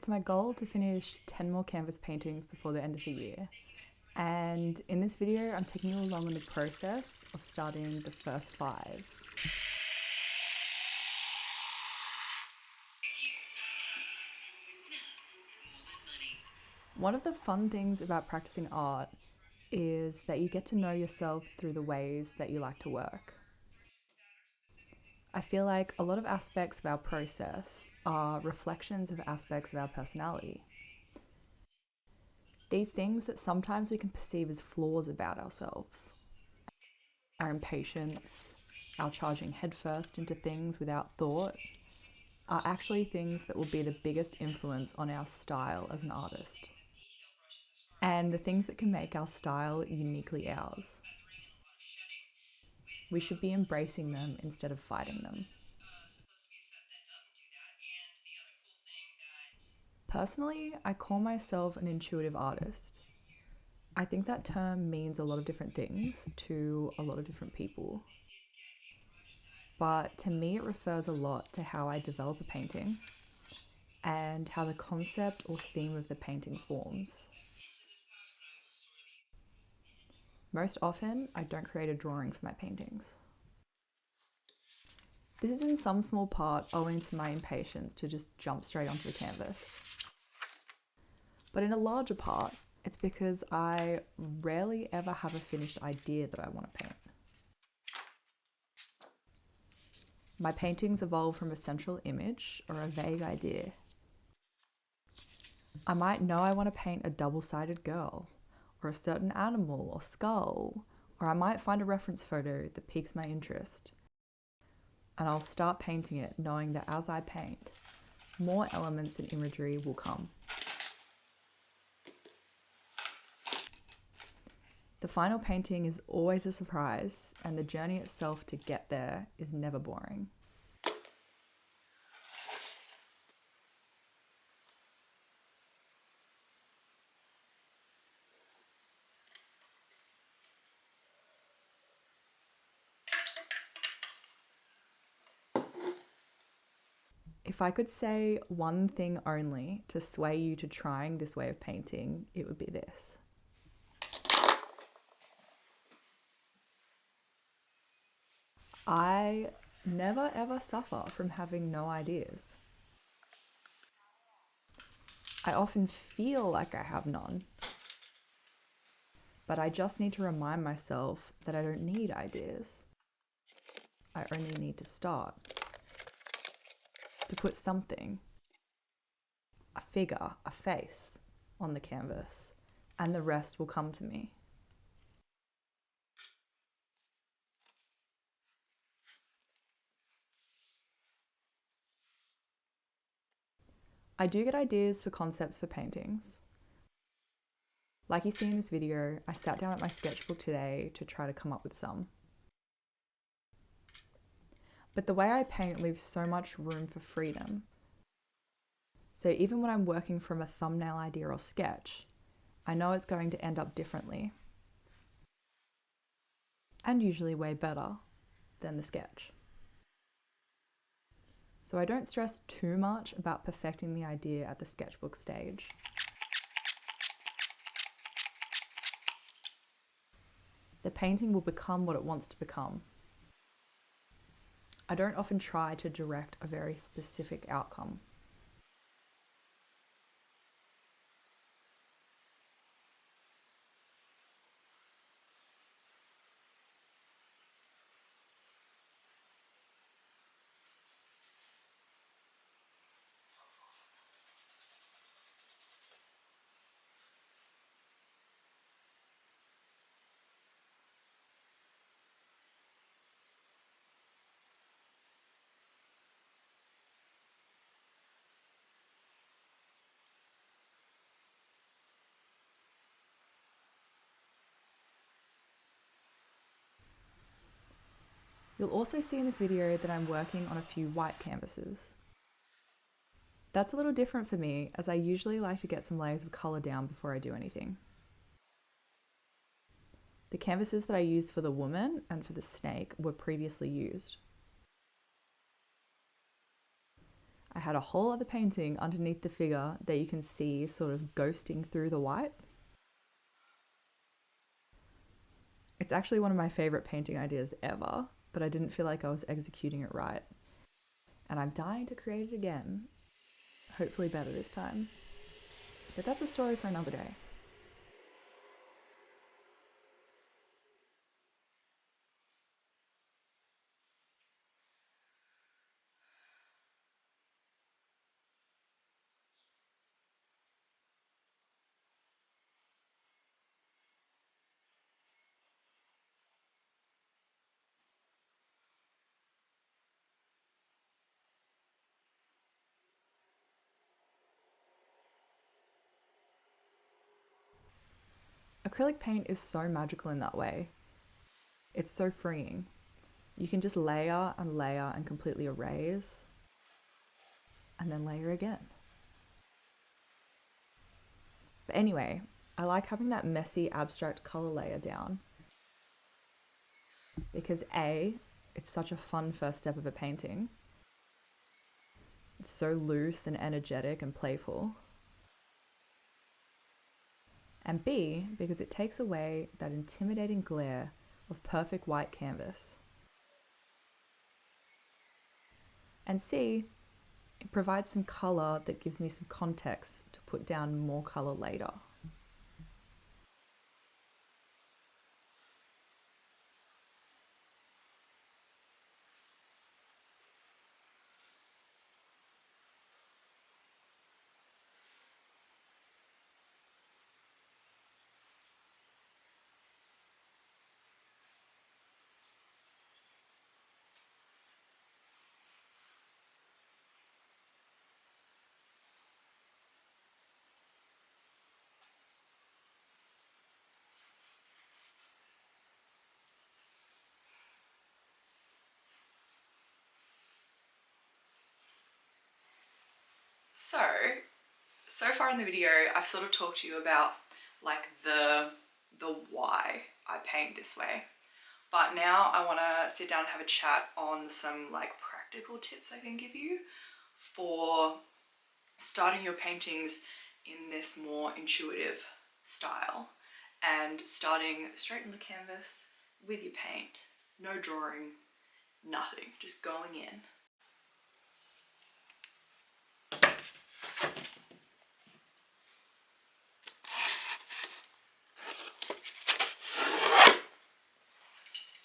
It's my goal to finish 10 more canvas paintings before the end of the year. And in this video, I'm taking you along on the process of starting the first 5. One of the fun things about practicing art is that you get to know yourself through the ways that you like to work. I feel like a lot of aspects of our process are reflections of aspects of our personality. These things that sometimes we can perceive as flaws about ourselves. Our impatience, our charging headfirst into things without thought, are actually things that will be the biggest influence on our style as an artist. And the things that can make our style uniquely ours. We should be embracing them instead of fighting them. Personally, I call myself an intuitive artist. I think that term means a lot of different things to a lot of different people. But to me, it refers a lot to how I develop a painting and how the concept or theme of the painting forms. Most often, I don't create a drawing for my paintings. This is in some small part owing to my impatience to just jump straight onto the canvas. But in a larger part, it's because I rarely ever have a finished idea that I want to paint. My paintings evolve from a central image or a vague idea. I might know I want to paint a double-sided girl, or a certain animal or skull, or I might find a reference photo that piques my interest. And I'll start painting it knowing that as I paint, more elements and imagery will come. The final painting is always a surprise, and the journey itself to get there is never boring. If I could say one thing only to sway you to trying this way of painting, it would be this. I never ever suffer from having no ideas. I often feel like I have none, but I just need to remind myself that I don't need ideas. I only need to start. To put something, a figure, a face, on the canvas, and the rest will come to me. I do get ideas for concepts for paintings. Like you see in this video, I sat down at my sketchbook today to try to come up with some. But the way I paint leaves so much room for freedom. So even when I'm working from a thumbnail idea or sketch, I know it's going to end up differently. And usually way better than the sketch. So I don't stress too much about perfecting the idea at the sketchbook stage. The painting will become what it wants to become. I don't often try to direct a very specific outcome. You'll also see in this video that I'm working on a few white canvases. That's a little different for me, as I usually like to get some layers of colour down before I do anything. The canvases that I used for the woman and for the snake were previously used. I had a whole other painting underneath the figure that you can see sort of ghosting through the white. It's actually one of my favorite painting ideas ever, but I didn't feel like I was executing it right. And I'm dying to create it again, hopefully better this time. But that's a story for another day. Acrylic paint is so magical in that way. It's so freeing. You can just layer and layer and completely erase, and then layer again. But anyway, I like having that messy abstract color layer down because A, it's such a fun first step of a painting. It's so loose and energetic and playful. And B, because it takes away that intimidating glare of perfect white canvas. And C, it provides some colour that gives me some context to put down more colour later. So far in the video, I've sort of talked to you about like the why I paint this way. But now I want to sit down and have a chat on some like practical tips I can give you for starting your paintings in this more intuitive style and starting straight on the canvas with your paint. No drawing, nothing, just going in.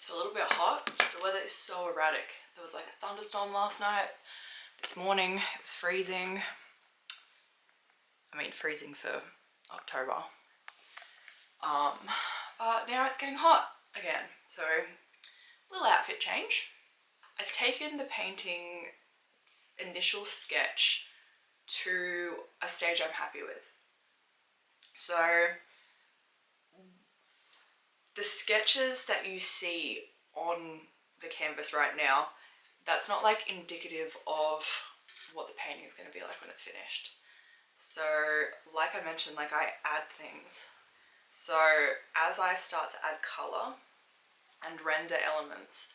It's a little bit hot. The weather is so erratic. There was like a thunderstorm last night. This morning it was freezing. I mean, freezing for October. But now it's getting hot again. So, little outfit change. I've taken the painting initial sketch to a stage I'm happy with. So, the sketches that you see on the canvas right now, that's not like indicative of what the painting is going to be like when it's finished. So like I mentioned, like I add things. So as I start to add color and render elements,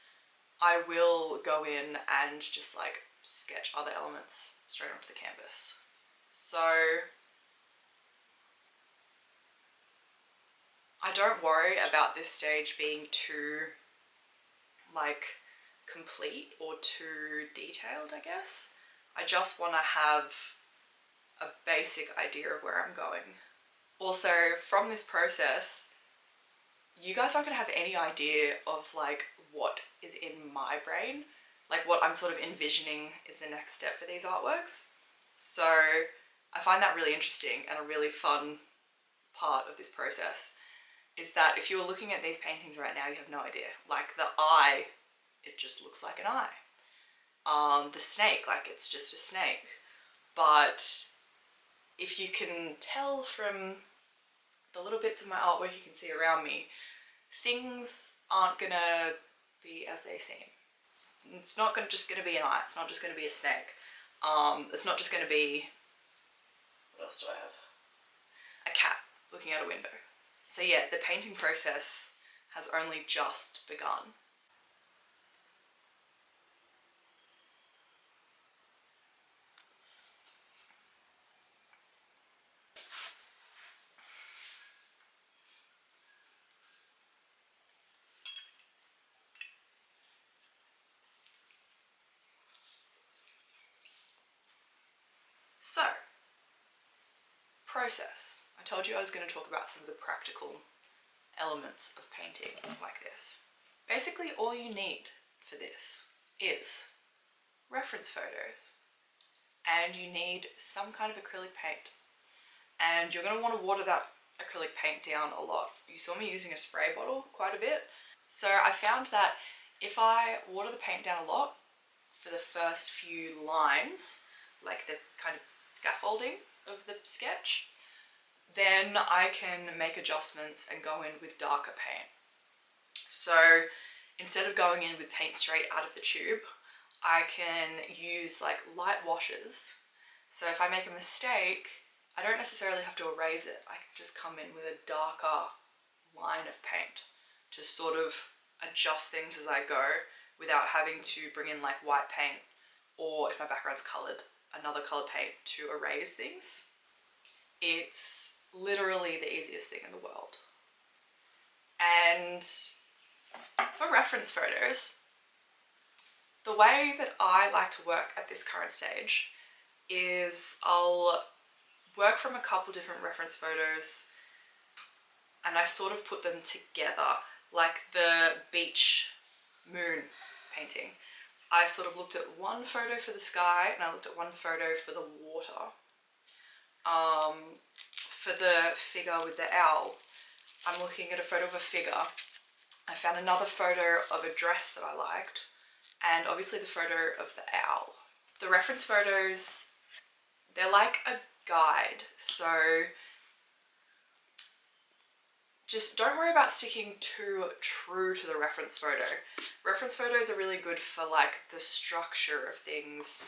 I will go in and just like sketch other elements straight onto the canvas. So I don't worry about this stage being too like complete or too detailed, I guess. I just want to have a basic idea of where I'm going. Also, from this process, you guys aren't going to have any idea of like what is in my brain, like what I'm sort of envisioning is the next step for these artworks. So I find that really interesting, and a really fun part of this process is that if you're looking at these paintings right now, you have no idea. Like the eye, it just looks like an eye. The snake, like it's just a snake. But if you can tell from the little bits of my artwork you can see around me, things aren't gonna be as they seem. It's not just gonna be an eye, it's not just gonna be a snake. It's not just gonna be, what else do I have? A cat looking out a window. So yeah, the painting process has only just begun. So, process. I told you I was going to talk about some of the practical elements of painting like this. Basically, all you need for this is reference photos, and you need some kind of acrylic paint, and you're going to want to water that acrylic paint down a lot. You saw me using a spray bottle quite a bit, so I found that if I water the paint down a lot for the first few lines, like the kind of scaffolding of the sketch, then I can make adjustments and go in with darker paint. So instead of going in with paint straight out of the tube, I can use like light washes. So if I make a mistake, I don't necessarily have to erase it. I can just come in with a darker line of paint to sort of adjust things as I go without having to bring in like white paint, or if my background's coloured, another colour paint to erase things. It's literally the easiest thing in the world. And for reference photos, the way that I like to work at this current stage is I'll work from a couple different reference photos and I sort of put them together, like the beach moon painting. I sort of looked at one photo for the sky and I looked at one photo for the water. For the figure with the owl, I'm looking at a photo of a figure. I found another photo of a dress that I liked, and obviously the photo of the owl. The reference photos, they're like a guide, so just don't worry about sticking too true to the reference photo. Reference photos are really good for like the structure of things,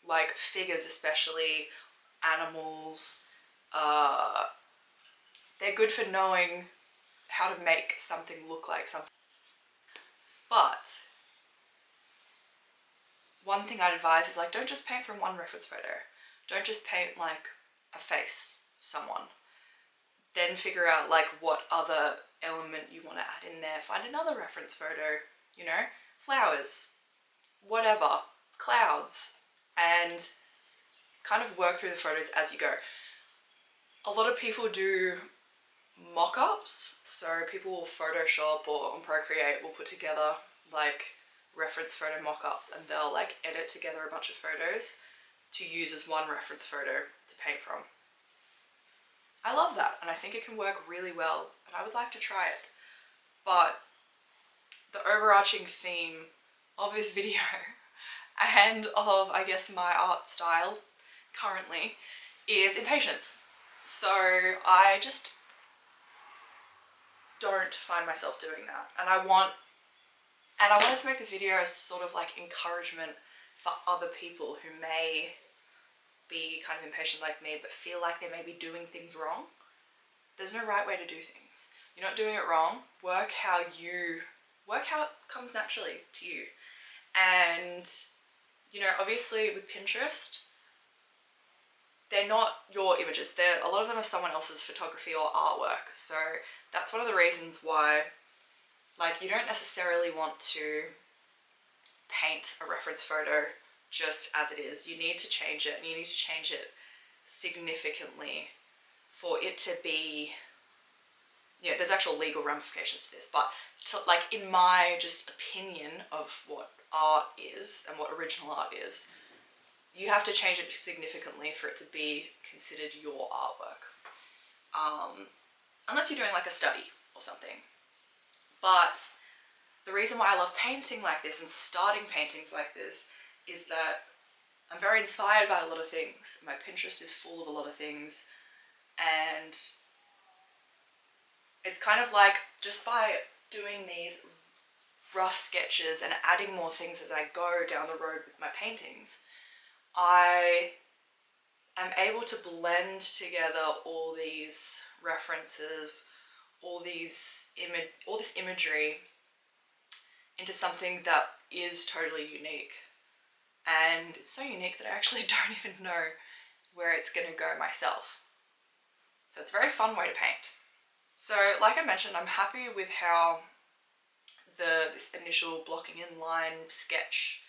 like figures especially, animals. They're good for knowing how to make something look like something. But one thing I'd advise is like, don't just paint from one reference photo. Don't just paint like a face of someone. Then figure out like what other element you want to add in there. Find another reference photo, you know, flowers, whatever, clouds, and kind of work through the photos as you go. A lot of people do mock-ups, so people will Photoshop or on Procreate will put together like reference photo mock-ups, and they'll like edit together a bunch of photos to use as one reference photo to paint from. I love that, and I think it can work really well, and I would like to try it. But the overarching theme of this video and of, I guess, my art style currently is impatience. So I just don't find myself doing that, and I wanted to make this video as sort of like encouragement for other people who may be kind of impatient like me but feel like they may be doing things wrong. There's no right way to do things. You're not doing it wrong. Work how it comes naturally to you. And you know, obviously with Pinterest, they're not your images. A lot of them are someone else's photography or artwork. So that's one of the reasons why, like, you don't necessarily want to paint a reference photo just as it is. You need to change it, and you need to change it significantly for it to be, you know, there's actual legal ramifications to this, but like in my just opinion of what art is and what original art is, you have to change it significantly for it to be considered your artwork. Unless you're doing like a study or something. But the reason why I love painting like this and starting paintings like this is that I'm very inspired by a lot of things. My Pinterest is full of a lot of things, and it's kind of like just by doing these rough sketches and adding more things as I go down the road with my paintings, I am able to blend together all these references, all this imagery into something that is totally unique. And it's so unique that I actually don't even know where it's going to go myself. So it's a very fun way to paint. So like I mentioned, I'm happy with how this initial blocking in line sketch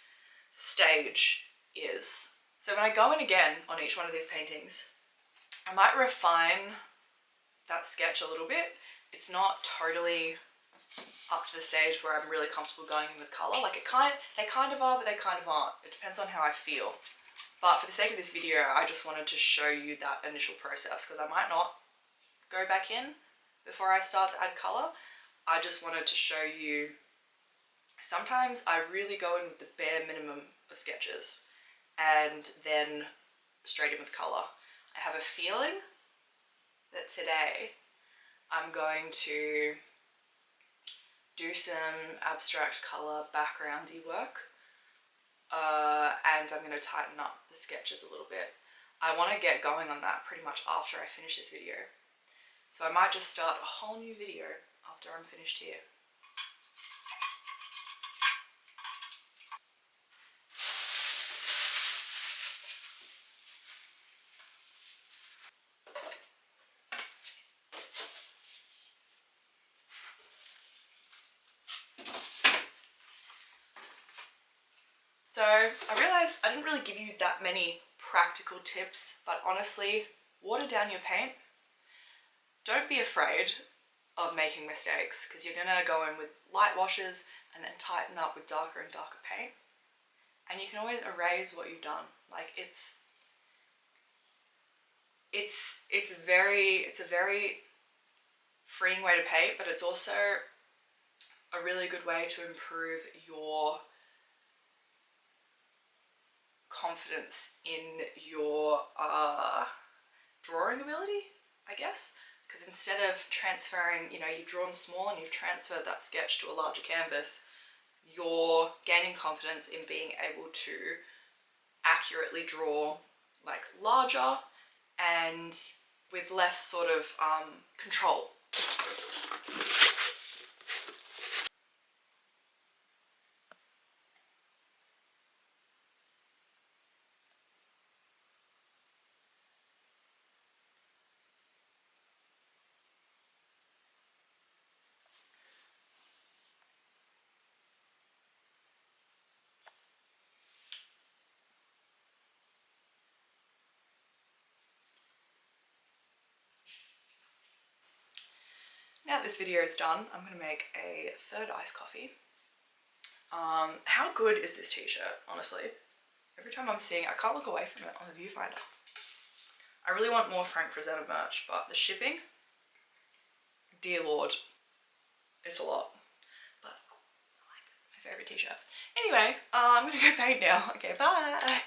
stage is, so when I go in again on each one of these paintings, I might refine that sketch a little bit. It's not totally up to the stage where I'm really comfortable going in with colour. Like they kind of are, but they kind of aren't. It depends on how I feel. But for the sake of this video, I just wanted to show you that initial process, because I might not go back in before I start to add colour. I just wanted to show you, sometimes I really go in with the bare minimum of sketches and then straight in with colour. I have a feeling that today I'm going to do some abstract colour backgroundy work, and I'm going to tighten up the sketches a little bit. I want to get going on that pretty much after I finish this video, so I might just start a whole new video after I'm finished here. So I realised I didn't really give you that many practical tips, but honestly, water down your paint. Don't be afraid of making mistakes, because you're gonna go in with light washes and then tighten up with darker and darker paint. And you can always erase what you've done. Like it's a very freeing way to paint, but it's also a really good way to improve your confidence in your drawing ability, I guess. Because instead of transferring, you've drawn small and you've transferred that sketch to a larger canvas, you're gaining confidence in being able to accurately draw like larger and with less sort of control. Now that this video is done, I'm going to make a third iced coffee. How good is this t-shirt, honestly? Every time I'm seeing it, I can't look away from it on the viewfinder. I really want more Frank Frazetta merch, but the shipping, dear Lord, it's a lot. But it's cool. I like it. It's my favourite t-shirt. Anyway, I'm going to go paint now. Okay, bye!